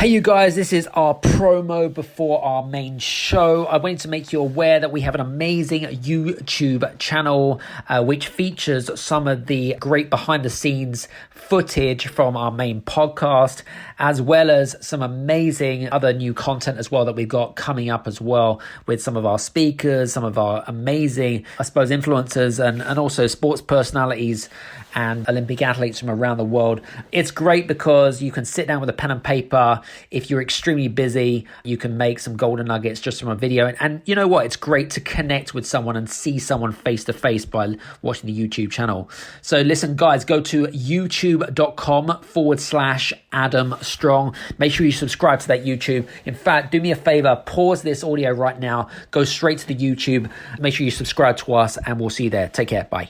Hey you guys, this is our promo before our main show. I wanted to make you aware that we have an amazing YouTube channel which features some of the great behind the scenes footage from our main podcast, as well as some amazing other new content as well that we've got coming up as well with some of our speakers, some of our amazing, I suppose, influencers and also sports personalities and Olympic athletes from around the world. It's great because you can sit down with a pen and paper. If you're extremely busy, you can make some golden nuggets just from a video. And you know what? It's great to connect with someone and see someone face to face by watching the YouTube channel. So listen, guys, go to youtube.com/Adam Strong. Make sure you subscribe to that YouTube. In fact, do me a favor, pause this audio right now, go straight to the YouTube. Make sure you subscribe to us and we'll see you there. Take care. Bye.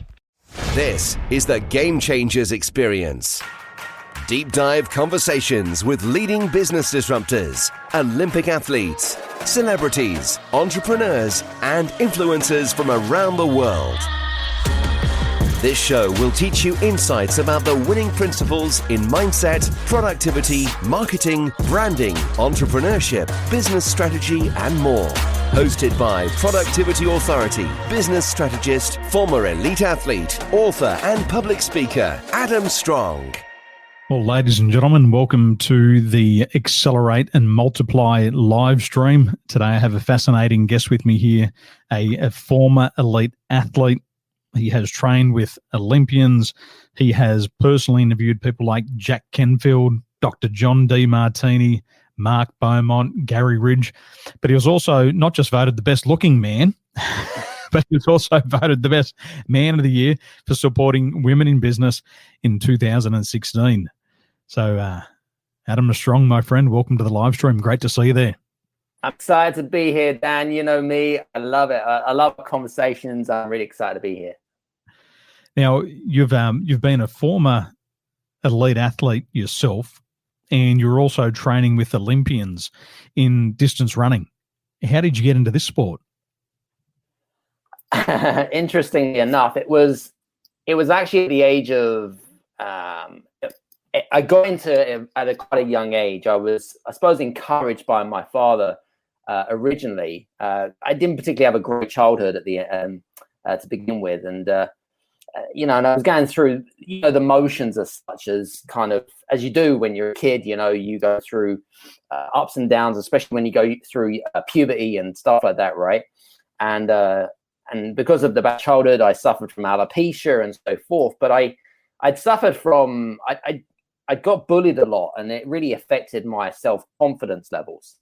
This is the Game Changers Experience. Deep dive conversations with leading business disruptors, Olympic athletes, celebrities, entrepreneurs, and influencers from around the world. This show will teach you insights about the winning principles in mindset, productivity, marketing, branding, entrepreneurship, business strategy, and more. Hosted by Productivity Authority, business strategist, former elite athlete, author, and public speaker, Adam Strong. Well, ladies and gentlemen, welcome to the Accelerate and Multiply live stream. Today I have a fascinating guest with me here, a former elite athlete. He has trained with Olympians. He has personally interviewed people like Jack Canfield, Dr. John Demartini, Mark Beaumont, Gary Ridge. But he was also not just voted the best looking man, but he was also voted the best man of the year for supporting women in business in 2016. So, Adam Strong, my friend, welcome to the live stream. Great to see you there. I'm excited to be here, Dan. You know me. I love it. I love conversations. I'm really excited to be here. Now, you've been a former elite athlete yourself, and you're also training with Olympians in distance running. How did you get into this sport? Interestingly enough, it was actually at the age of I got into it at quite a young age. I was, I suppose, encouraged by my father originally. I didn't particularly have a great childhood at the to begin with, and and I was going through the motions as such, as kind of as you do when you're a kid. You go through ups and downs, especially when you go through puberty and stuff like that, right? And because of the bad childhood, I suffered from alopecia and so forth. But I'd suffered from I got bullied a lot, and it really affected my self-confidence levels,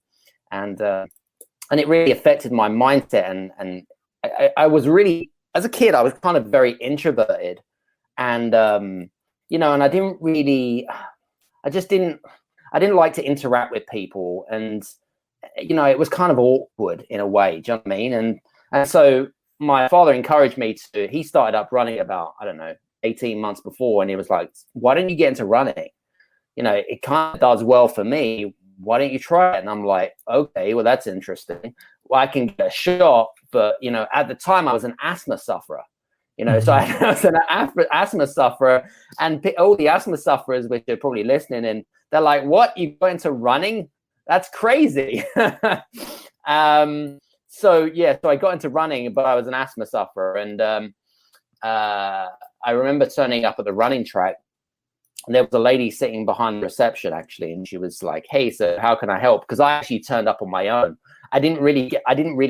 and it really affected my mindset. And I was really, as a kid, I was kind of very introverted, and and I didn't really, I didn't like to interact with people, and it was kind of awkward in a way. Do you know what I mean? And so my father encouraged me to. He started up running about 18 months before, and he was like, "Why don't you get into running? It kind of does well for me. Why don't you try it?" And I'm like, "Okay, well, that's interesting. Well, I can get a shot." But, at the time I was an asthma sufferer, so I was an asthma sufferer, and all the asthma sufferers, which are probably listening, and they're like, "What? You go into running? That's crazy." So I got into running, but I was an asthma sufferer. And I remember turning up at the running track, and there was a lady sitting behind the reception, actually, and she was like, "Hey, so how can I help?" Because I actually turned up on my own. I didn't really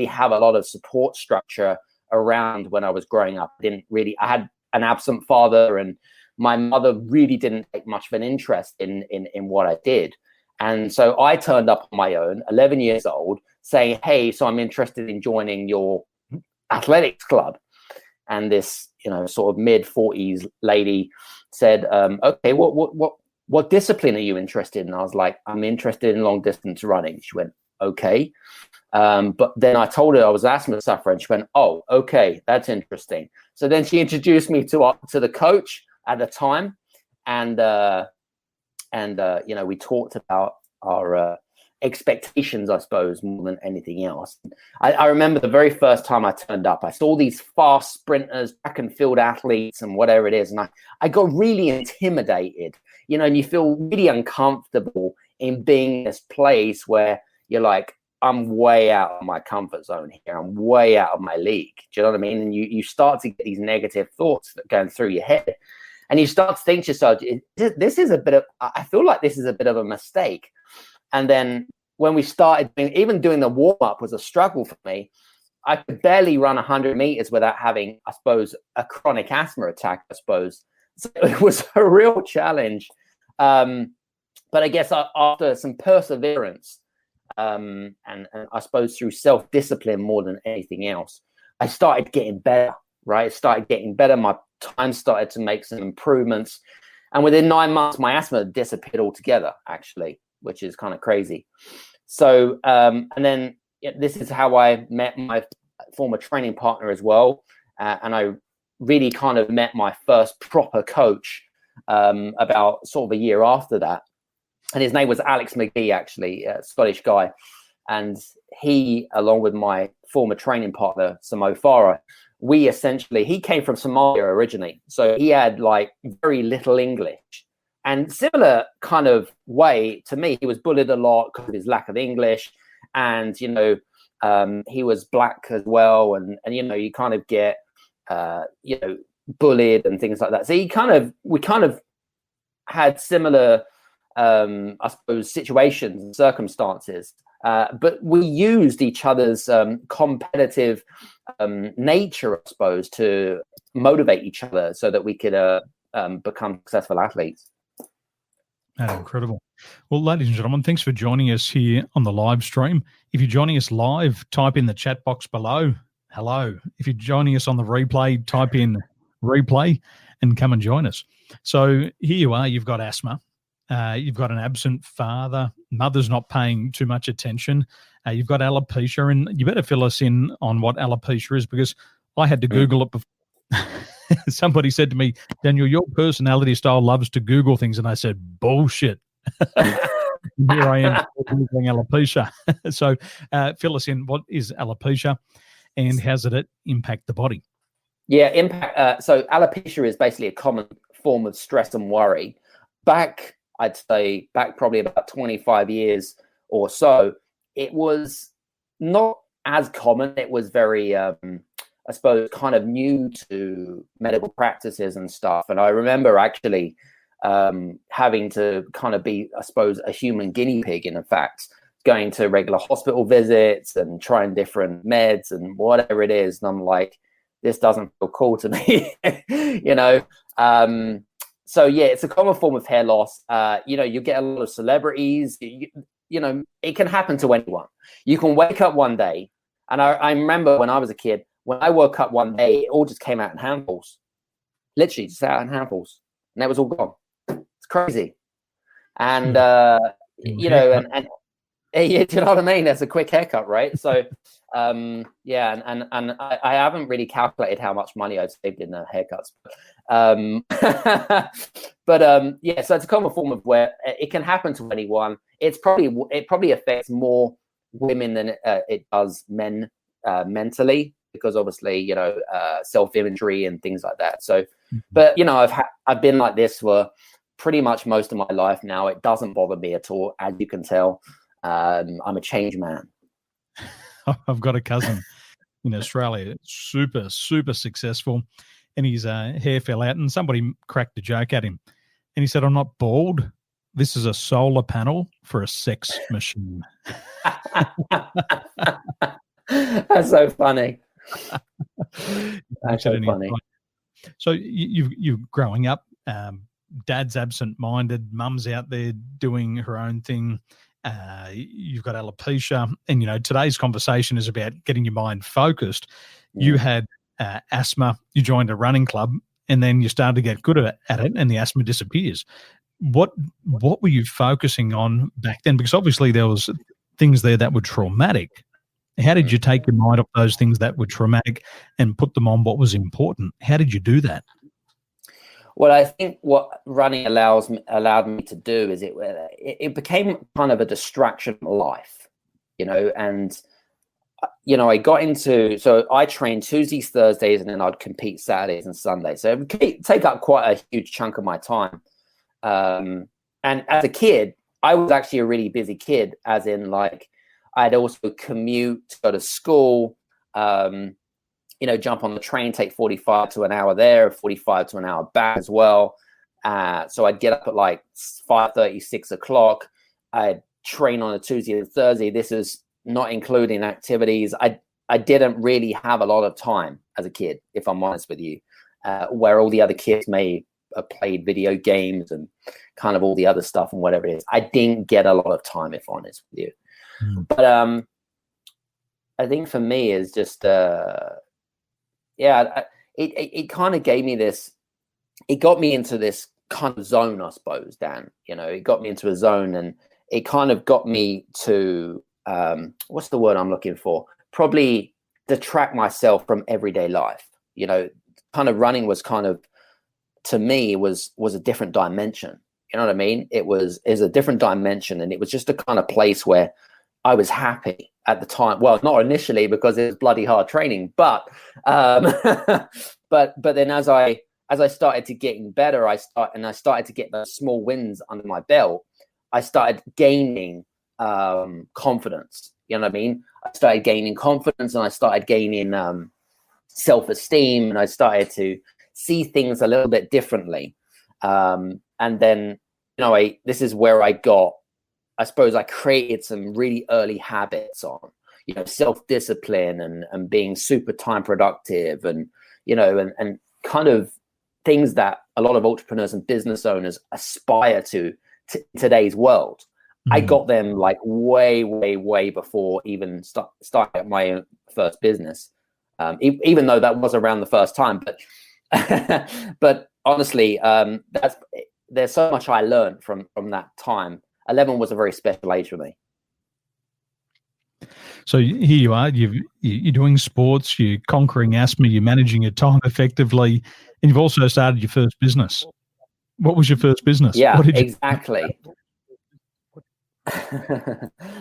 have a lot of support structure around when I was growing up. I had an absent father, and my mother really didn't take much of an interest in what I did. And so I turned up on my own, 11 years old, saying, "Hey, so I'm interested in joining your athletics club." And this, sort of mid-40s lady said, "Okay, what discipline are you interested in?" And I was like, "I'm interested in long distance running." She went, "Okay." But then I told her I was an asthma sufferer, and she went, "Oh, okay, that's interesting." So then she introduced me to the coach at the time, and we talked about our expectations, I suppose, more than anything else. I remember the very first time I turned up, I saw these fast sprinters, track and field athletes, and whatever it is, and I got really intimidated, and you feel really uncomfortable in being in this place where you're like, I'm way out of my comfort zone here. I'm way out of my league. Do you know what I mean? And you start to get these negative thoughts that going through your head. And you start to think to yourself, I feel like this is a bit of a mistake. And then when we started, even doing the warm-up was a struggle for me. I could barely run 100 meters without having, I suppose, a chronic asthma attack, I suppose. So it was a real challenge. But I guess after some perseverance, and I suppose through self-discipline more than anything else, I started getting better, right? It started getting better. My time started to make some improvements. And within 9 months, my asthma disappeared altogether, actually, which is kind of crazy. So, and then this is how I met my former training partner as well. And I really kind of met my first proper coach about sort of a year after that. And his name was Alex McGee, actually, a Scottish guy. And he, along with my former training partner, Farah, he came from Somalia originally. So he had like very little English. And similar kind of way to me, he was bullied a lot because of his lack of English. And, he was black as well. And you kind of get, bullied and things like that. So we kind of had similar, I suppose, situations and circumstances. But we used each other's competitive nature, I suppose, to motivate each other so that we could become successful athletes. That's incredible. Well, ladies and gentlemen, thanks for joining us here on the live stream. If you're joining us live, type in the chat box below, hello. If you're joining us on the replay, type in replay and come and join us. So here you are, you've got asthma. You've got an absent father. Mother's not paying too much attention. You've got alopecia, and you better fill us in on what alopecia is, because I had to Google it before. Somebody said to me, Daniel, your personality style loves to Google things. And I said, bullshit. Here I am Googling alopecia. So fill us in. What is alopecia and how does it impact the body? Yeah, impact. So alopecia is basically a common form of stress and worry. I'd say back probably about 25 years or so, it was not as common. It was very, I suppose, kind of new to medical practices and stuff. And I remember actually having to kind of be, I suppose, a human guinea pig, in fact, going to regular hospital visits and trying different meds and whatever it is. And I'm like, this doesn't feel cool to me, So yeah, it's a common form of hair loss. You get a lot of celebrities. It can happen to anyone. You can wake up one day, and I remember when I was a kid, when I woke up one day, it all just came out in handfuls, literally just out in handfuls, and it was all gone. It's crazy, and do you know what I mean? That's a quick haircut, right? So, and I haven't really calculated how much money I've saved in the haircuts. So it's a common form of where it can happen to anyone. It probably affects more women than it does men mentally, because obviously, self-imagery and things like that. So, but I've been like this for pretty much most of my life now. It doesn't bother me at all, as you can tell. I'm a change man. I've got a cousin in Australia, super, super successful, and his hair fell out, and somebody cracked a joke at him. And he said, I'm not bald. This is a solar panel for a sex machine. That's so funny. That's so funny. So you're growing up, dad's absent-minded, mum's out there doing her own thing. You've got alopecia, and today's conversation is about getting your mind focused. Yeah. You had asthma, you joined a running club, and then you started to get good at it, and the asthma disappears. What were you focusing on back then? Because obviously there was things there that were traumatic. How did you take your mind off those things that were traumatic and put them on what was important? How did you do that? Well, I think what running allowed me to do is it became kind of a distraction from life, and I got into, so I trained Tuesdays, Thursdays, and then I'd compete Saturdays and Sundays. So it would take up quite a huge chunk of my time. And as a kid, I was actually a really busy kid, as in like I'd also commute to go to school, jump on the train, take 45 to an hour there, 45 to an hour back as well. So I'd get up at like 5:30, 6 o'clock. I'd train on a Tuesday and Thursday. This is not including activities. I didn't really have a lot of time as a kid, if I'm honest with you, where all the other kids may have played video games and kind of all the other stuff and whatever it is. I didn't get a lot of time, if I'm honest with you. But I think for me is just, it kind of gave me this, it got me into this kind of zone, I suppose, Dan. It got me into a zone, and it kind of got me to, what's the word I'm looking for? Probably detract myself from everyday life. Kind of running was kind of, to me, was a different dimension. You know what I mean? It was a different dimension, and it was just a kind of place where I was happy at the time. Well, not initially, because it was bloody hard training, but but then as I started to getting better, I started to get those small wins under my belt. I started gaining confidence. You know what I mean? I started gaining confidence, and I started gaining self-esteem, and I started to see things a little bit differently. And then, this is where I suppose I created some really early habits on, self-discipline and being super time productive, and kind of things that a lot of entrepreneurs and business owners aspire to today's world. I got them like way, way, way before even starting my own first business, even though that was around the first time. But but honestly, there's so much I learned from that time. 11 was a very special age for me. So here you are, you're doing sports, you're conquering asthma, you're managing your time effectively, and you've also started your first business. What was your first business? Yeah, exactly.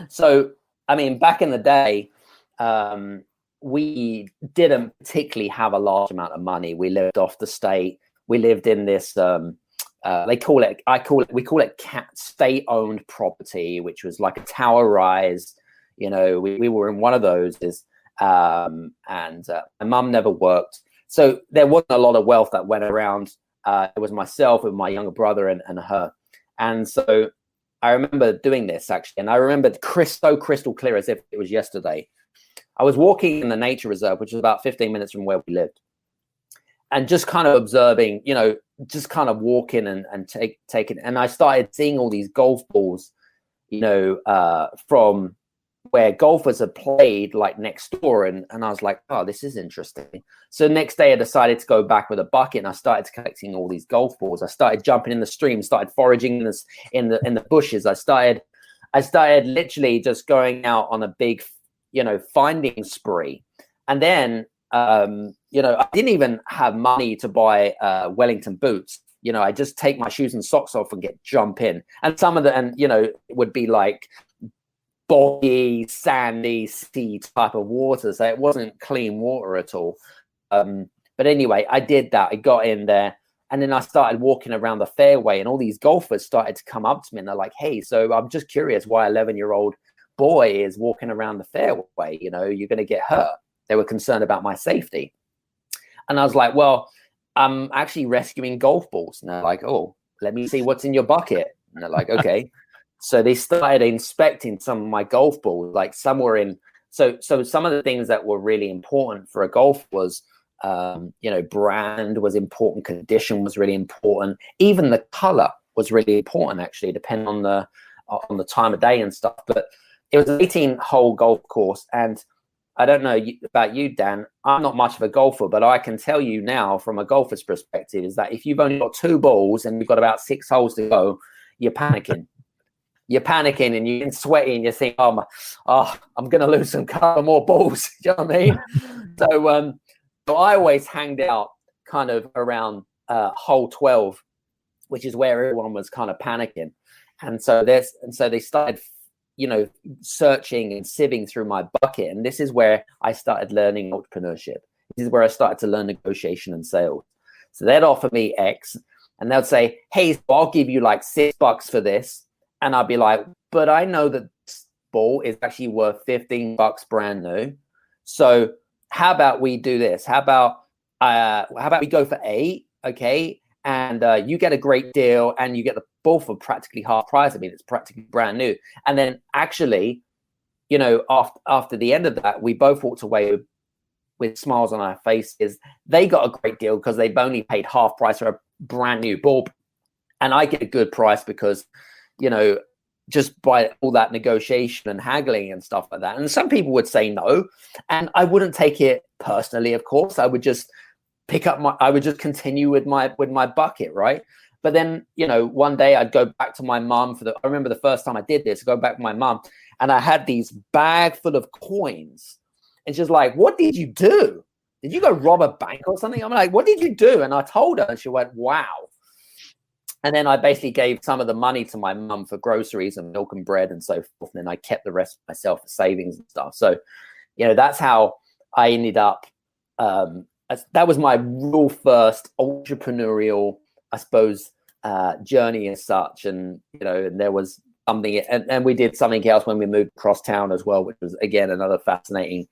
So, I mean, back in the day, we didn't particularly have a large amount of money. We lived off the state. We lived in this, we call it state-owned property, which was like a tower rise. We were in one of those, and my mum never worked. So there wasn't a lot of wealth that went around. It was myself and my younger brother and her. And so I remember doing this, actually, and I remember so crystal clear as if it was yesterday. I was walking in the nature reserve, which was about 15 minutes from where we lived, and just kind of observing, just kind of walking and taking. And I started seeing all these golf balls, from where golfers had played, like next door. And I was like, oh, this is interesting. So next day I decided to go back with a bucket, and I started collecting all these golf balls. I started jumping in the stream, started foraging in the bushes. I started literally just going out on a big, finding spree. And then, I didn't even have money to buy Wellington boots. I just take my shoes and socks off and jump in. And some of it would be like boggy, sandy, sea type of water. So it wasn't clean water at all. But anyway, I did that. I got in there, and then I started walking around the fairway, and all these golfers started to come up to me, and they're like, hey, so I'm just curious why 11-year-old boy is walking around the fairway. You're going to get hurt. They were concerned about my safety. And I was like, well, I'm actually rescuing golf balls. And they're like, oh, let me see what's in your bucket. And they're like, okay. So they started inspecting some of my golf balls, like somewhere in. So some of the things that were really important for a golf was, brand was important. Condition was really important. Even the color was really important, actually, depending on the time of day and stuff. But it was an 18-hole golf course. And I don't know about you, Dan, I'm not much of a golfer, but I can tell you now from a golfer's perspective is that if you've only got 2 balls and you've got about 6 holes to go, you're panicking. You're panicking and you're sweaty and you think, I'm going to lose some couple more balls. You know what I mean? So I always hanged out kind of around hole 12, which is where everyone was kind of panicking. And so they started, searching and sieving through my bucket. And this is where I started learning entrepreneurship. This is where I started to learn negotiation and sales. So they'd offer me X, and they'd say, hey, so I'll give you like $6 for this. And I'd be like, but I know that this ball is actually worth $15 brand new. So how about we do this? How about we go for 8? Okay. And you get a great deal and you get the ball for practically half price. I mean, it's practically brand new. And then actually, you know, after the end of that, we both walked away with smiles on our faces. They got a great deal because they've only paid half price for a brand new ball. And I get a good price because, you know, just by all that negotiation and haggling and stuff like that. And some people would say no. And I wouldn't take it personally, of course. I would just continue with my bucket, right? But then, you know, one day I'd go back to my mum I remember the first time I did this, go back to my mum, and I had these bag full of coins. And she's like, what did you do? Did you go rob a bank or something? I'm like, what did you do? And I told her, and she went, wow. And then I basically gave some of the money to my mum for groceries and milk and bread and so forth. And then I kept the rest myself for savings and stuff. So, you know, that's how I ended up. That was my real first entrepreneurial, I suppose, journey as such. And, you know, and there was something, and we did something else when we moved across town as well, which was, again, another fascinating.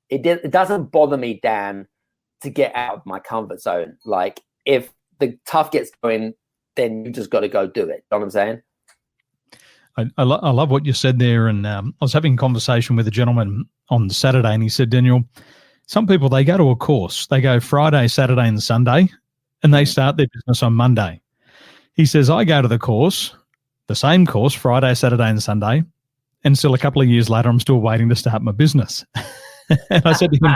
It doesn't bother me, Dan, to get out of my comfort zone. Like, if the tough gets going, then you just got to go do it. You know what I'm saying? I love what you said there. And I was having a conversation with a gentleman on Saturday, and he said, Daniel, some people, they go to a course. They go Friday, Saturday, and Sunday, and they start their business on Monday. He says, I go to the course, the same course, Friday, Saturday, and Sunday, and still a couple of years later, I'm still waiting to start my business. And I said to him,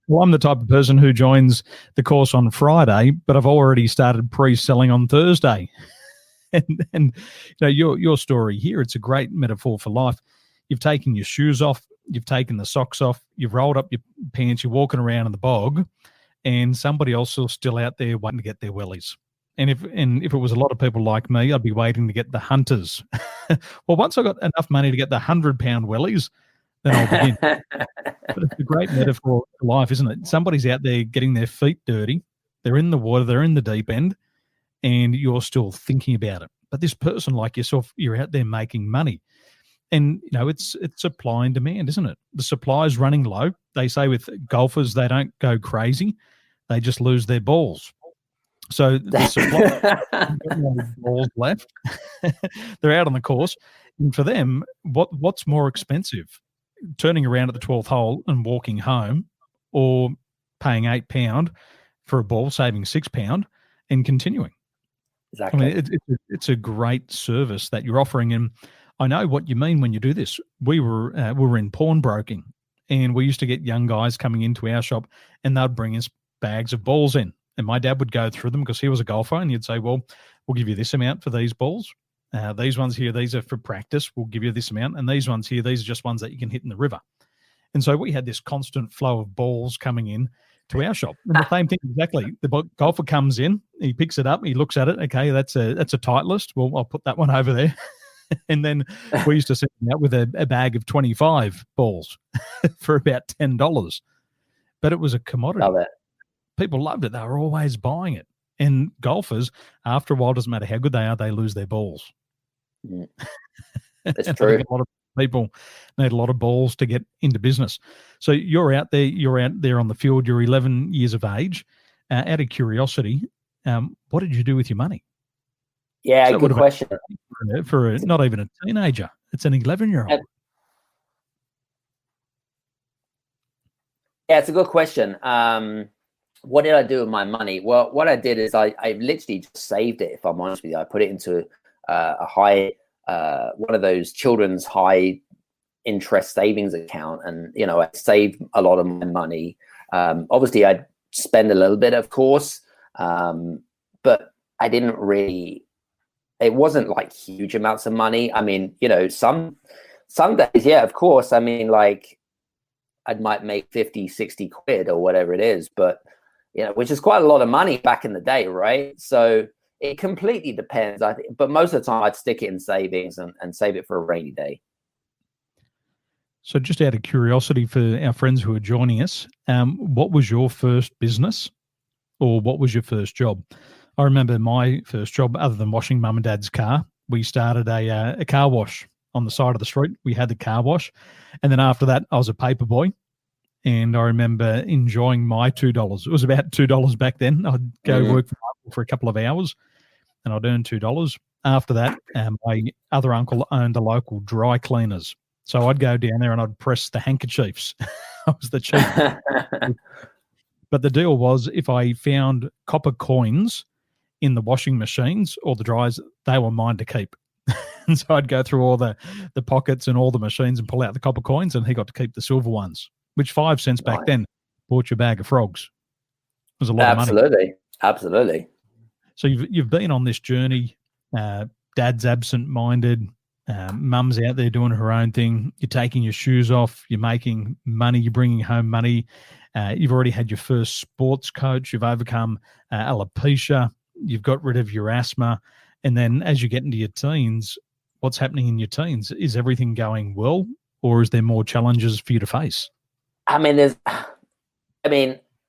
well, I'm the type of person who joins the course on Friday, but I've already started pre-selling on Thursday. And you know, your story here, it's a great metaphor for life. You've taken your shoes off, you've taken the socks off, you've rolled up your pants, you're walking around in the bog, and somebody else is still out there waiting to get their wellies. And if it was a lot of people like me, I'd be waiting to get the hunters. Well, once I got enough money to get the 100-pound wellies, then I'll begin. But it's a great metaphor for life, isn't it? Somebody's out there getting their feet dirty. They're in the water. They're in the deep end, and you're still thinking about it. But this person like yourself, you're out there making money. And, you know, it's supply and demand, isn't it? The supply is running low. They say with golfers, they don't go crazy. They just lose their balls. So the supply balls left. They're out on the course. And for them, what's more expensive? Turning around at the 12th hole and walking home, or paying £8 for a ball, saving £6 and continuing. Exactly. I mean, it's a great service that you're offering. And I know what you mean when you do this. We were in pawnbroking, and we used to get young guys coming into our shop, and they'd bring us bags of balls in. And my dad would go through them because he was a golfer, and he'd say, well, we'll give you this amount for these balls. These ones here, these are for practice. We'll give you this amount. And these ones here, these are just ones that you can hit in the river. And so we had this constant flow of balls coming in to our shop. And the same thing, exactly. The golfer comes in, he picks it up, he looks at it. Okay, that's a Titleist. Well, I'll put that one over there. And then we used to send them out with a bag of 25 balls for about $10. But it was a commodity. Love it. People loved it. They were always buying it. And golfers, after a while, doesn't matter how good they are, they lose their balls. Mm. That's true. A lot of people need a lot of balls to get into business. So you're out there on the field. You're 11 years of age. Out of curiosity, what did you do with your money? Yeah, good question. For not even a teenager, it's an 11-year-old. Yeah, it's a good question. What did I do with my money? Well, what I did is I literally just saved it, if I'm honest with you. I put it into a high, one of those children's high interest savings account. And, you know, I saved a lot of my money. Obviously, I'd spend a little bit, of course, but I didn't really, it wasn't like huge amounts of money. I mean, you know, some days, yeah, of course. I mean, like, I might make 50, 60 quid or whatever it is, but, you know, which is quite a lot of money back in the day, right? So it completely depends, I think. But most of the time, I'd stick it in savings and save it for a rainy day. So just out of curiosity for our friends who are joining us, what was your first business, or what was your first job? I remember my first job, other than washing mum and dad's car, we started a car wash on the side of the street. We had the car wash. And then after that, I was a paper boy. And I remember enjoying my $2. It was about $2 back then. I'd go work for a couple of hours and I'd earn $2. After that, my other uncle owned a local dry cleaners. So I'd go down there and I'd press the handkerchiefs. I was the chief. But the deal was, if I found copper coins in the washing machines or the dryers, they were mine to keep. And so I'd go through all the pockets and all the machines and pull out the copper coins, and he got to keep the silver ones, which 5 cents back then bought you a bag of frogs. It was a lot of money. Absolutely. So you've been on this journey. Dad's absent-minded. Mum's out there doing her own thing. You're taking your shoes off. You're making money. You're bringing home money. You've already had your first sports coach. You've overcome alopecia. You've got rid of your asthma. And then as you get into your teens, what's happening in your teens? Is everything going well, or is there more challenges for you to face? I mean,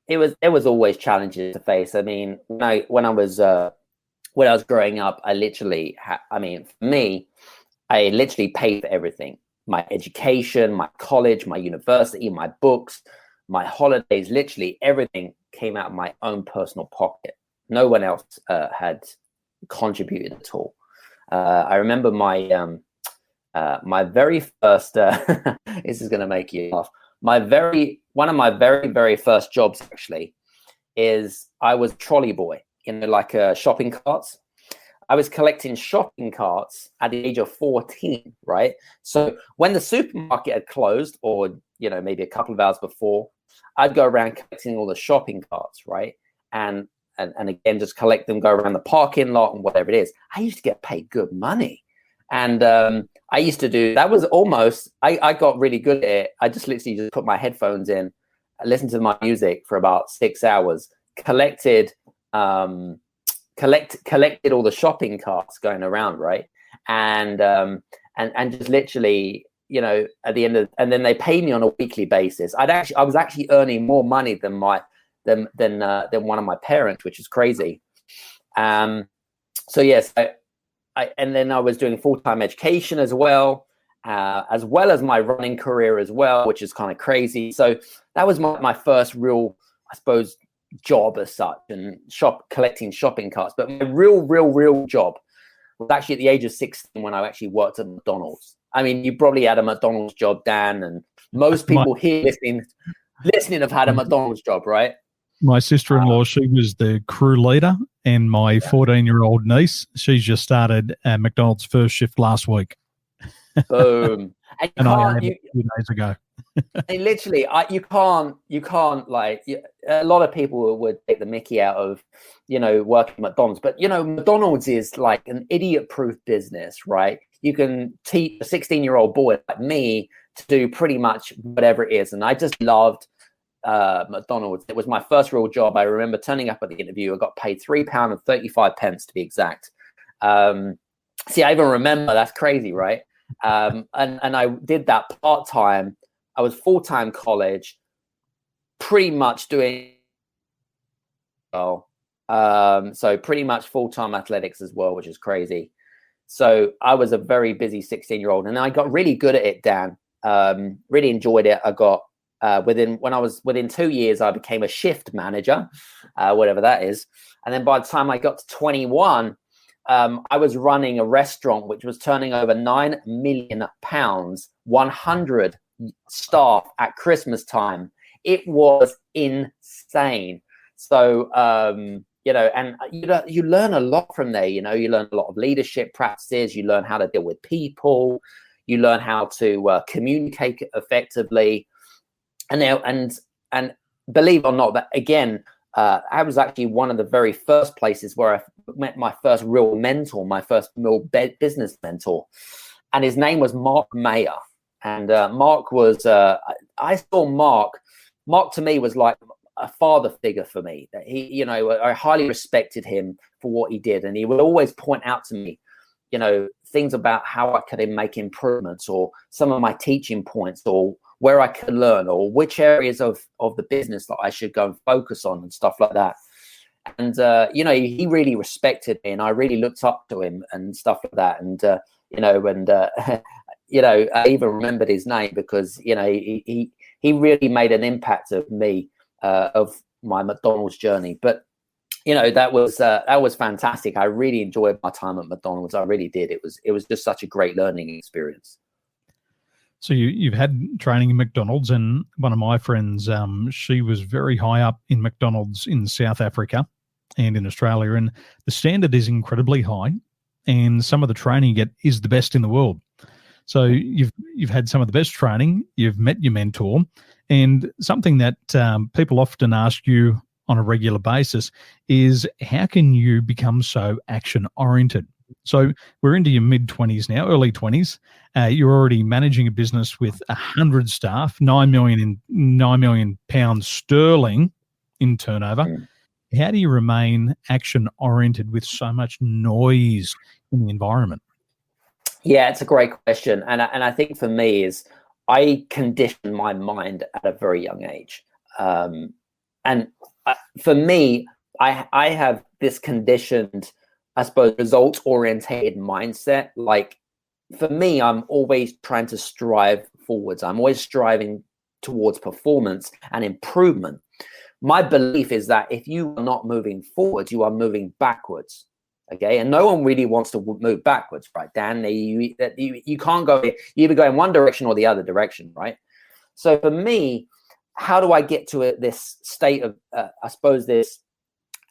it was always challenges to face. I mean, when I was growing up, I literally, for me, I literally paid for everything: my education, my college, my university, my books, my holidays. Literally everything came out of my own personal pocket. No one else had contributed at all. I remember my very first. This is going to make you laugh. One of my very first jobs actually is I was trolley boy in shopping carts. I was collecting shopping carts at the age of 14, right? So when the supermarket had closed, or maybe a couple of hours before, I'd go around collecting all the shopping carts, right? And again, just collect them, go around the parking lot and whatever it is. I used to get paid good money. And I used to do, that was almost, I got really good at it. I just literally just put my headphones in, listened to my music for about 6 hours, collected all the shopping carts going around, right? And just literally, at the end of, and then they paid me on a weekly basis. I was actually earning more money than than one of my parents, which is crazy. So yes, and then I was doing full-time education as well as my running career as well, which is kind of crazy. So that was my first real, I suppose, job as such, and collecting shopping carts. But my real job was actually at the age of 16 when I actually worked at McDonald's. I mean, you probably had a McDonald's job, Dan, and most people here listening have had a McDonald's job, right? My sister-in-law, she was the crew leader, and my 14-year-old niece, she's just started McDonald's first shift last week. Boom. And I had it 2 days ago. And literally, you can't a lot of people would take the mickey out of, working at McDonald's, but McDonald's is like an idiot-proof business, right? You can teach a 16-year-old boy like me to do pretty much whatever it is. And I just loved McDonald's. It was my first real job. I remember turning up at the interview. I got paid £3.35 to be exact. See, I even remember. That's crazy, right? And I did that part-time. I was full-time college, pretty much doing well. So pretty much full-time athletics as well, which is crazy. So I was a very busy 16-year-old, and I got really good at it, Dan. Really enjoyed it. I got within 2 years, I became a shift manager, whatever that is. And then by the time I got to 21, I was running a restaurant which was turning over £9 million, 100 staff at Christmas time. It was insane. So, and you learn a lot from there. You learn a lot of leadership practices. You learn how to deal with people. You learn how to communicate effectively. And believe it or not, that again, I was actually one of the very first places where I met my first real mentor, my first real business mentor, and his name was Mark Mayer. And Mark was, I saw Mark to me was like a father figure for me. He, I highly respected him for what he did, and he would always point out to me, things about how I could make improvements, or some of my teaching points, or where I could learn, or which areas of the business that I should go and focus on, and stuff like that. And he really respected me, and I really looked up to him and stuff like that. And I even remembered his name because he really made an impact of me, of my McDonald's journey. But that was fantastic. I really enjoyed my time at McDonald's. I really did. It was just such a great learning experience. So you've had training in McDonald's, and one of my friends, she was very high up in McDonald's in South Africa and in Australia, and the standard is incredibly high, and some of the training you get is the best in the world. So you've had some of the best training, you've met your mentor, and something that people often ask you on a regular basis is, how can you become so action-oriented? So we're into your mid-20s now, early 20s. You're already managing a business with 100 staff, 9 million pounds sterling in turnover. How do you remain action-oriented with so much noise in the environment? Yeah, it's a great question. And I think for me is I conditioned my mind at a very young age. For me, I have this conditioned, I suppose, results-orientated mindset. Like, for me, I'm always trying to strive forwards. I'm always striving towards performance and improvement. My belief is that if you are not moving forwards, you are moving backwards. Okay, and no one really wants to move backwards, right, Dan? You can't go. You either go in one direction or the other direction, right? So for me, how do I get to this state of, I suppose, this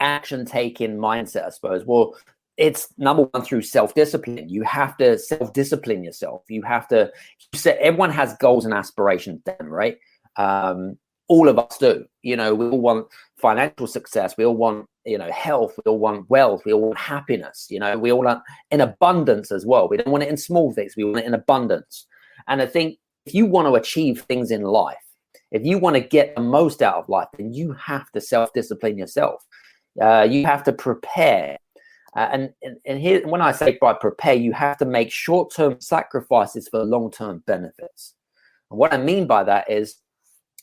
action-taking mindset? I suppose. Well, it's number one through self-discipline. You have to self-discipline yourself. You have to set. Everyone has goals and aspirations, Dan, right? All of us do. We all want financial success. We all want, health. We all want wealth. We all want happiness. We all want in abundance as well. We don't want it in small things. We want it in abundance. And I think if you want to achieve things in life, if you want to get the most out of life, then you have to self-discipline yourself. You have to prepare. And here, when I say by prepare, you have to make short-term sacrifices for long-term benefits. And what I mean by that is,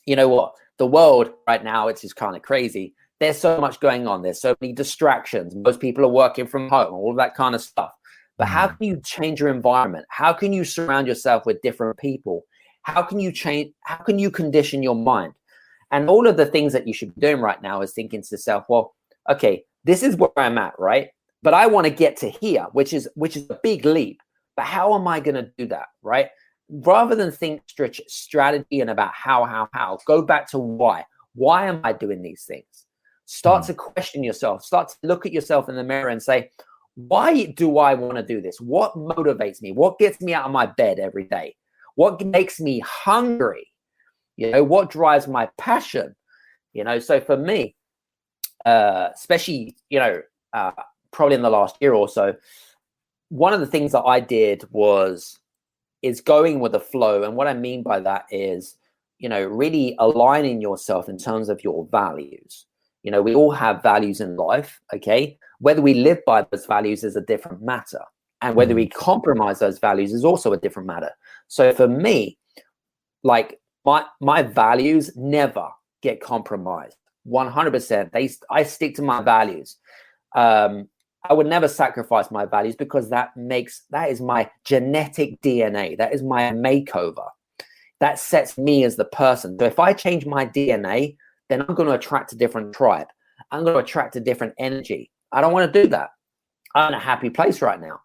the world right now, it's just kind of crazy. There's so much going on. There's so many distractions. Most people are working from home, all of that kind of stuff. But how can you change your environment? How can you surround yourself with different people? How can you condition your mind? And all of the things that you should be doing right now is thinking to yourself, well, okay, this is where I'm at, right? But I want to get to here, which is a big leap. But how am I going to do that, right? Rather than think strategy and about how, go back to why. Why am I doing these things? Start to question yourself. Start to look at yourself in the mirror and say, why do I want to do this? What motivates me? What gets me out of my bed every day? What makes me hungry? What drives my passion? So for me, especially, probably in the last year or so, one of the things that I did is going with the flow. And what I mean by that is, really aligning yourself in terms of your values. We all have values in life, okay? Whether we live by those values is a different matter. And whether we compromise those values is also a different matter. So for me, like my values never get compromised. 100%. I stick to my values. I would never sacrifice my values because that is my genetic DNA. That is my makeover. That sets me as the person. So if I change my DNA, then I'm going to attract a different tribe. I'm going to attract a different energy. I don't want to do that. I'm in a happy place right now.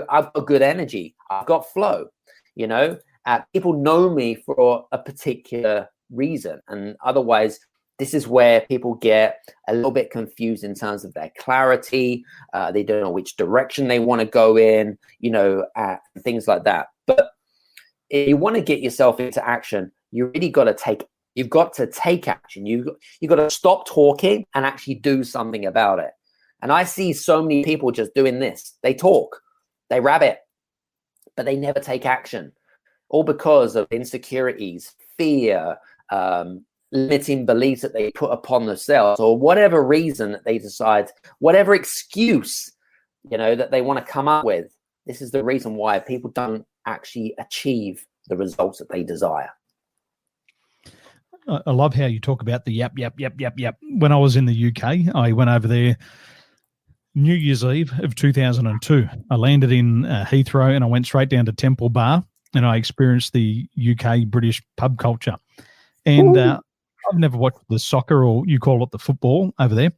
I've got good energy. I've got flow. People know me for a particular reason. And otherwise, this is where people get a little bit confused in terms of their clarity. They don't know which direction they want to go in, things like that. But if you want to get yourself into action, you've got to take action. You've got to stop talking and actually do something about it. And I see so many people just doing this. They talk, they rabbit, but they never take action. All because of insecurities, fear, limiting beliefs that they put upon themselves, or whatever reason that they decide, whatever excuse, that they want to come up with. This is the reason why people don't actually achieve the results that they desire. I love how you talk about the yap, yap, yap, yap, yap. When I was in the UK, I went over there New Year's Eve of 2002. I landed in Heathrow and I went straight down to Temple Bar and I experienced the UK British pub culture. And I've never watched the soccer, or you call it the football over there.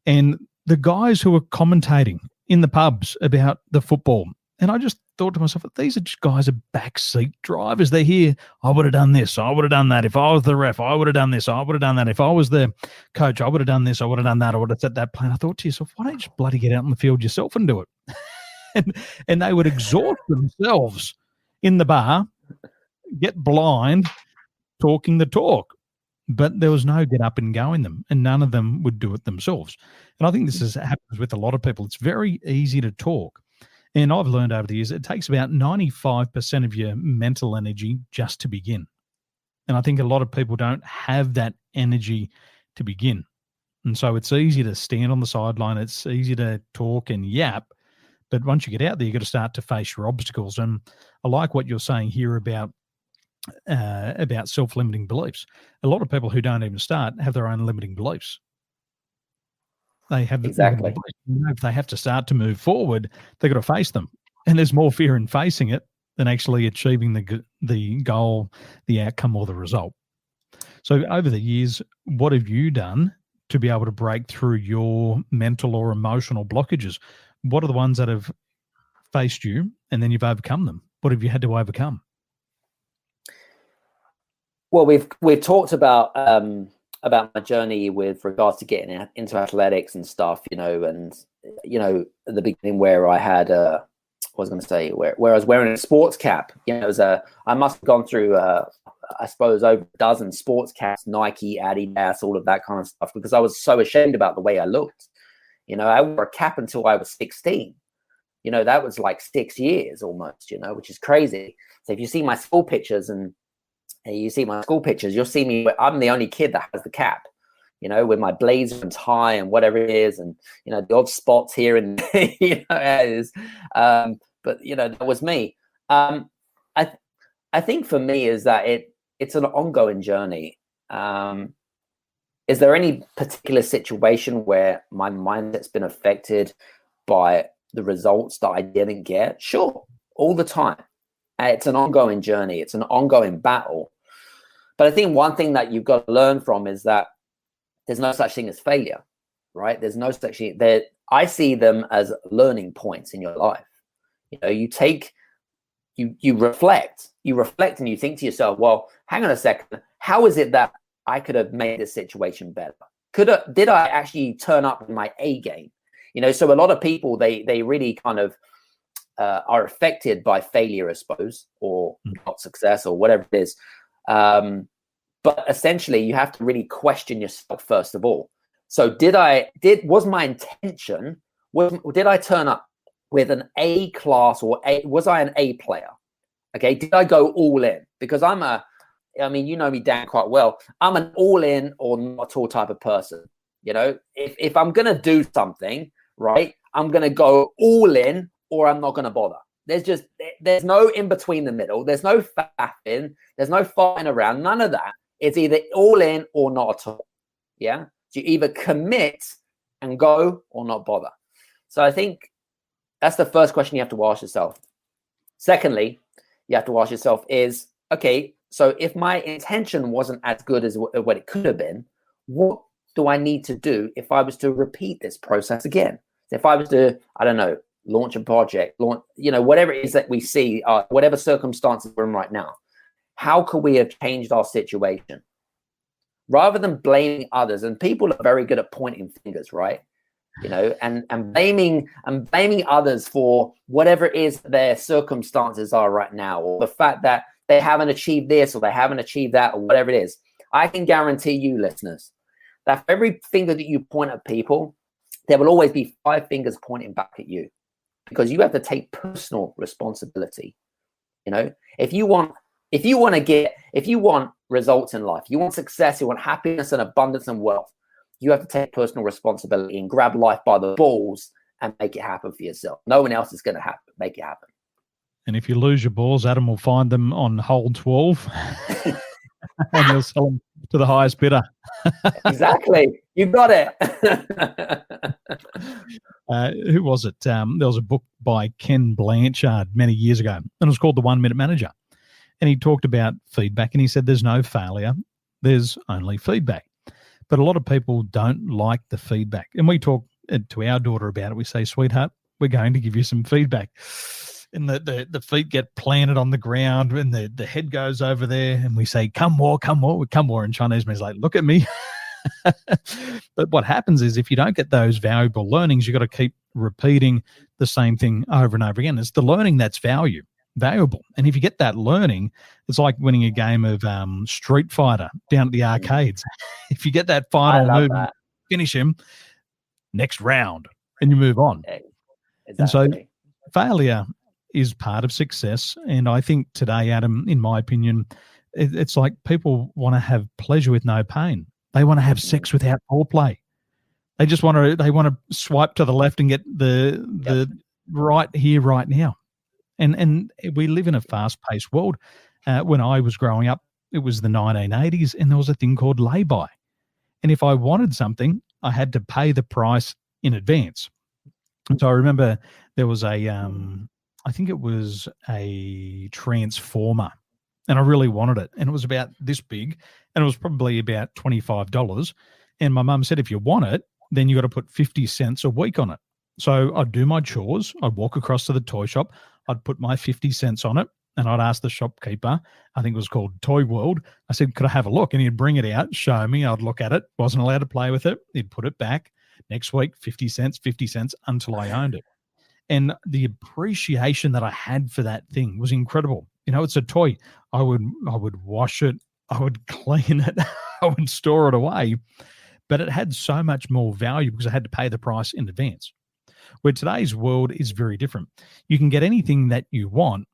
And the guys who were commentating in the pubs about the football, and I just thought to myself, these are just guys are backseat drivers. They're here. I would have done this. I would have done that. If I was the ref, I would have done this. I would have done that. If I was the coach, I would have done this. I would have done that. I would have set that plan. I thought to yourself, why don't you just bloody get out in the field yourself and do it? and they would exhaust themselves in the bar, get blind, talking the talk. But there was no get up and go in them, and none of them would do it themselves. And I think this happens with a lot of people. It's very easy to talk. And I've learned over the years, it takes about 95% of your mental energy just to begin. And I think a lot of people don't have that energy to begin. And so it's easy to stand on the sideline. It's easy to talk and yap. But once you get out there, you've got to start to face your obstacles. And I like what you're saying here about self-limiting beliefs. A lot of people who don't even start have their own limiting beliefs. They have exactly. If they have to start to move forward, they've got to face them. And there's more fear in facing it than actually achieving the goal, the outcome, or the result. So over the years, what have you done to be able to break through your mental or emotional blockages? What are the ones that have faced you and then you've overcome them? What have you had to overcome? Well, we've talked about my journey with regards to getting into athletics and stuff, and at the beginning where I had where I was wearing a sports cap. I must have gone through I suppose over a dozen sports caps, Nike, Adidas, all of that kind of stuff, because I was so ashamed about the way I looked. I wore a cap until I was 16. That was like 6 years almost, which is crazy. So if you see my school pictures you'll see me. I'm the only kid that has the cap, with my blazer and tie and whatever it is, and the odd spots here and it is. But that was me. I think for me is that it's an ongoing journey. Is there any particular situation where my mindset's been affected by the results that I didn't get? Sure, all the time. It's an ongoing journey. It's an ongoing battle. But I think one thing that you've got to learn from is that there's no such thing as failure, right? There's no such thing. I see them as learning points in your life. You reflect and you think to yourself, well, hang on a second. How is it that I could have made this situation better? Did I actually turn up in my A game? So a lot of people, they really kind of are affected by failure, I suppose, or not success or whatever it is. But essentially you have to really question yourself first of all. So was my intention, did I turn up with an A class was I an A player? Okay. Did I go all in? Because you know me, Dan, quite well. I'm an all in or not at all type of person. If I'm going to do something, right, I'm going to go all in or I'm not going to bother. There's no in between the middle. There's no faffing. There's no fighting around. None of that. It's either all in or not at all. Yeah. So you either commit and go or not bother. So I think that's the first question you have to ask yourself. Secondly, you have to ask yourself is, okay, so if my intention wasn't as good as what it could have been, what do I need to do if I was to repeat this process again? If I was to, launch a project, whatever it is that we see, whatever circumstances we're in right now, how could we have changed our situation? Rather than blaming others, and people are very good at pointing fingers, right? And blaming others for whatever it is their circumstances are right now, or the fact that they haven't achieved this or they haven't achieved that or whatever it is. I can guarantee you, listeners, that for every finger that you point at people, there will always be 5 fingers pointing back at you, because you have to take personal responsibility. If you want results in life, you want success, you want happiness and abundance and wealth, you have to take personal responsibility and grab life by the balls and make it happen for yourself. No one else is going to make it happen. And if you lose your balls, Adam will find them on hole 12 and they'll sell them to the highest bidder. Exactly. You got it. Who was it? There was a book by Ken Blanchard many years ago, and it was called The 1 Minute Manager. And he talked about feedback, and he said there's no failure, there's only feedback. But a lot of people don't like the feedback. And we talk to our daughter about it. We say, sweetheart, we're going to give you some feedback. And the feet get planted on the ground, and the head goes over there, and we say, come more. In Chinese means like, look at me. But what happens is if you don't get those valuable learnings, you've got to keep repeating the same thing over and over again. It's the learning that's valuable. And if you get that learning, it's like winning a game of Street Fighter down at the arcades. If you get that final move, finish him, next round, and you move on. Exactly. And so failure is part of success. And I think today, Adam, in my opinion, it's like people want to have pleasure with no pain. They want to have sex without foreplay. They just want to swipe to the left and get the right here, right now. And we live in a fast-paced world. When I was growing up, it was the 1980s, and there was a thing called lay-by. And if I wanted something, I had to pay the price in advance. And so I remember there was I think it was a transformer, and I really wanted it. And it was about this big, and it was probably about $25. And my mum said, if you want it, then you got to put 50 cents a week on it. So I'd do my chores. I'd walk across to the toy shop. I'd put my 50 cents on it, and I'd ask the shopkeeper, I think it was called Toy World. I said, could I have a look? And he'd bring it out, show me. I'd look at it. Wasn't allowed to play with it. He'd put it back. Next week, 50 cents until I owned it. And the appreciation that I had for that thing was incredible. You know, it's a toy. I would wash it. I would clean it. I would store it away. But it had so much more value because I had to pay the price in advance. Where today's world is very different. You can get anything that you want,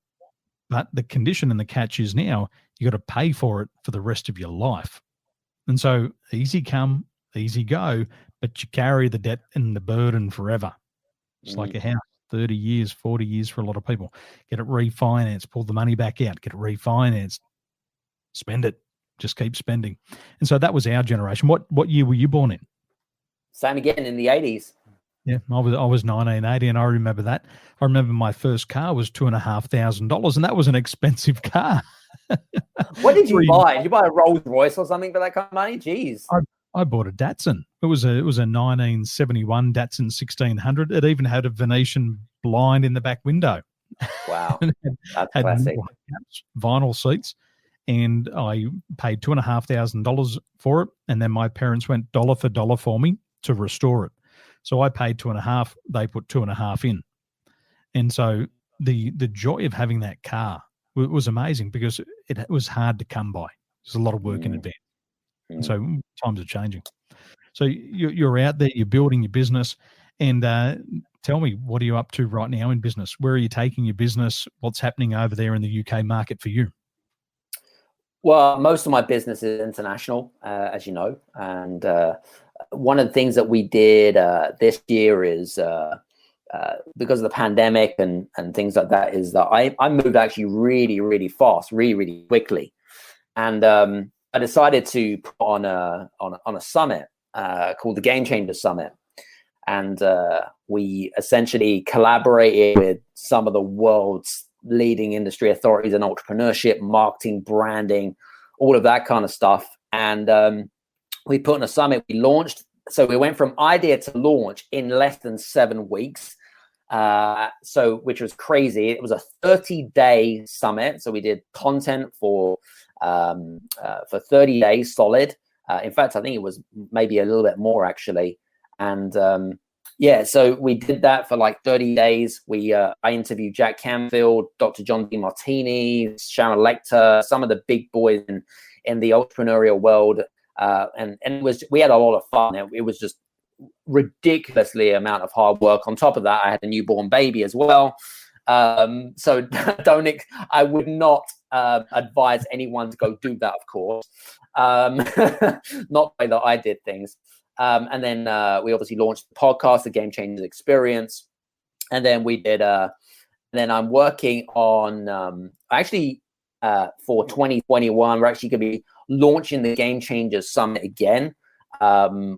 but the condition and the catch is now you got to pay for it for the rest of your life. And so easy come, easy go, but you carry the debt and the burden forever. It's like a house, 30 years, 40 years for a lot of people. Get it refinanced, pull the money back out, get it refinanced, spend it, just keep spending. And so that was our generation. What year were you born in? Same again, in the 80s. Yeah, I was 1980, and I remember that. I remember my first car was $2,500, and that was an expensive car. What did you buy? Did you buy a Rolls Royce or something for that kind of money? Jeez. I bought a Datsun. It was a 1971 Datsun 1600. It even had a Venetian blind in the back window. Wow, that's had classic. Vinyl seats, and I paid $2,500 for it. And then my parents went dollar for dollar for me to restore it. So I paid $2,500. They put $2,500 in, and so the joy of having that car was amazing because it was hard to come by. There's a lot of work in advance. And so times are changing. So you're out there, you're building your business, and tell me, what are you up to right now in business? Where are you taking your business? What's happening over there in the UK market for you? Well, most of my business is international, as you know. And one of the things that we did this year is because of the pandemic and things like that, is that I moved actually really, really fast, really, really quickly. And I decided to put on a summit called the Game Changers Summit. And we essentially collaborated with some of the world's leading industry authorities in entrepreneurship, marketing, branding, all of that kind of stuff. And we put on a summit. We launched. So we went from idea to launch in less than 7 weeks. Which was crazy. It was a 30-day summit. So we did content for 30 days solid. In fact, I think it was maybe a little bit more actually. And so we did that for like 30 days. I interviewed Jack Canfield, Dr. John DeMartini, Sharon Lecter, some of the big boys in the entrepreneurial world. And we had a lot of fun. It was just ridiculously amount of hard work. On top of that, I had a newborn baby as well. So I would not advise anyone to go do that, of course. Not the way that I did things. And then we obviously launched the podcast, the Game Changers Experience. And then we did, then I'm working on, for 2021. We're actually going to be launching the Game Changers Summit again,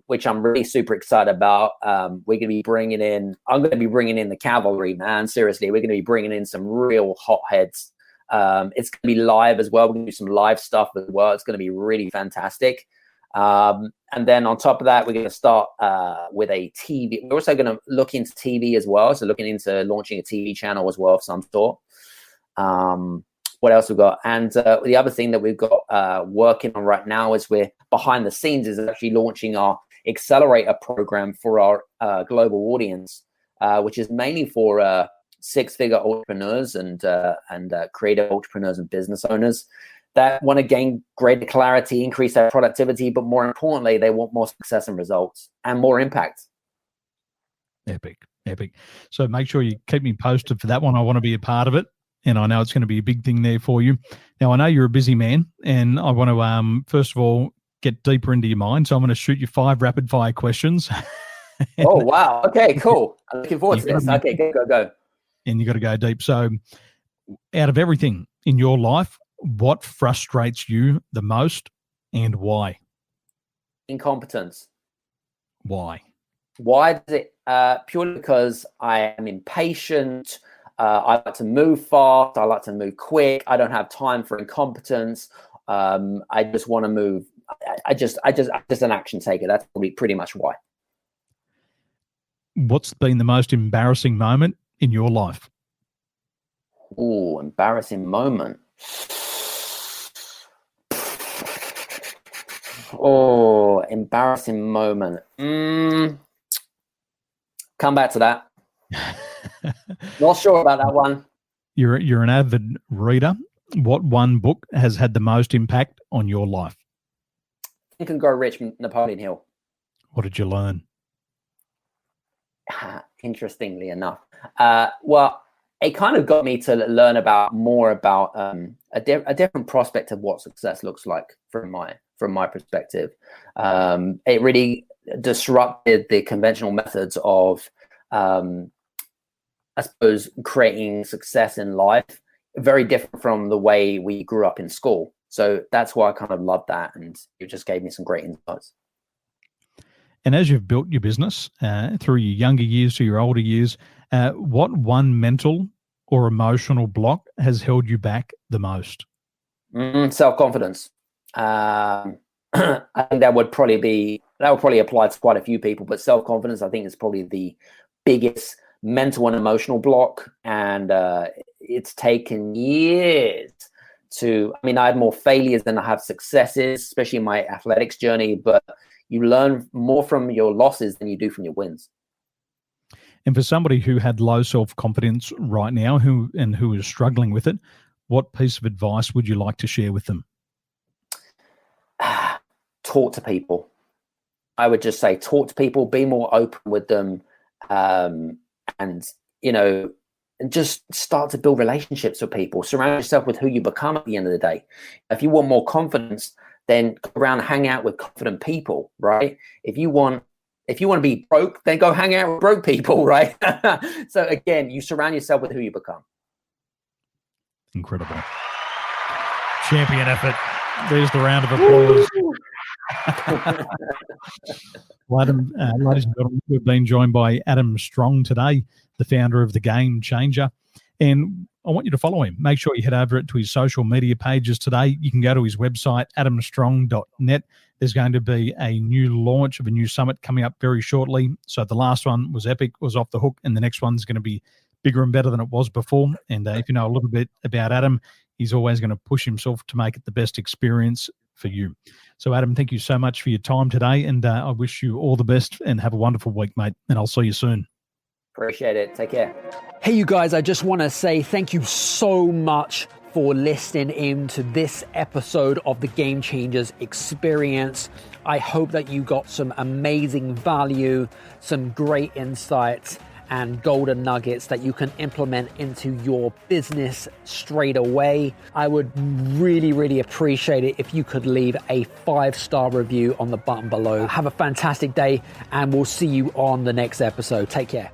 which I'm really super excited about. I'm going to be bringing in the cavalry, man. Seriously, we're going to be bringing in some real hotheads. It's going to be live as well. We're going to do some live stuff as well. It's going to be really fantastic. And then on top of that, we're going to start with a TV. We're also going to look into TV as well. So looking into launching a TV channel as well of some sort. What else we've got? And the other thing that we've got working on right now is we're behind the scenes is actually launching our accelerator program for our global audience, which is mainly for six-figure entrepreneurs and creative entrepreneurs and business owners that want to gain greater clarity, increase their productivity, but more importantly, they want more success and results and more impact. Epic. So make sure you keep me posted for that one. I want to be a part of it, and I know it's going to be a big thing there for you. Now, I know you're a busy man, and I want to, first of all, get deeper into your mind. So I'm going to shoot you 5 rapid-fire questions. Oh, wow. Okay, cool. I'm looking forward to this. Okay, go. And you got to go deep. So out of everything in your life, what frustrates you the most and why? Incompetence. Why? Why does it? Purely because I am impatient. I like to move fast. I like to move quick. I don't have time for incompetence. I just want to move. I'm just an action taker. That's probably pretty much why. What's been the most embarrassing moment in your life? Oh, embarrassing moment. Oh, embarrassing moment. Come back to that. Not sure about that one. You're an avid reader. What one book has had the most impact on your life? Think and Grow Rich, Napoleon Hill. What did you learn? Interestingly enough, well, it kind of got me to learn more about a different prospect of what success looks like from my perspective. It really disrupted the conventional methods of, I suppose, creating success in life. Very different from the way we grew up in school. So that's why I kind of loved that, and it just gave me some great insights. And as you've built your business through your younger years to your older years, what one mental or emotional block has held you back the most? Self-confidence. I think that would probably apply to quite a few people, but self-confidence, I think, is probably the biggest mental and emotional block. And it's taken years I had more failures than I have successes, especially in my athletics journey, but you learn more from your losses than you do from your wins. And for somebody who had low self-confidence right now, who is struggling with it, what piece of advice would you like to share with them? Talk to people. I would just say talk to people, be more open with them, and just start to build relationships with people. Surround yourself with who you become at the end of the day. If you want more confidence, then go around and hang out with confident people, right? If you want to be broke, then go hang out with broke people, right? So again, you surround yourself with who you become. Incredible. Champion effort. There's the round of applause. Well, Adam, ladies and gentlemen, we've been joined by Adam Strong today, the founder of The Game Changer. And I want you to follow him. Make sure you head over to his social media pages today. You can go to his website, adamstrong.net. There's going to be a new launch of a new summit coming up very shortly. So the last one was epic, was off the hook, and the next one's going to be bigger and better than it was before. And if you know a little bit about Adam, he's always going to push himself to make it the best experience for you. So, Adam, thank you so much for your time today, and I wish you all the best and have a wonderful week, mate, and I'll see you soon. Appreciate it. Take care. Hey, you guys, I just want to say thank you so much for listening in to this episode of the Game Changers Experience. I hope that you got some amazing value, some great insights, and golden nuggets that you can implement into your business straight away. I would really, really appreciate it if you could leave a 5-star review on the button below. Have a fantastic day, and we'll see you on the next episode. Take care.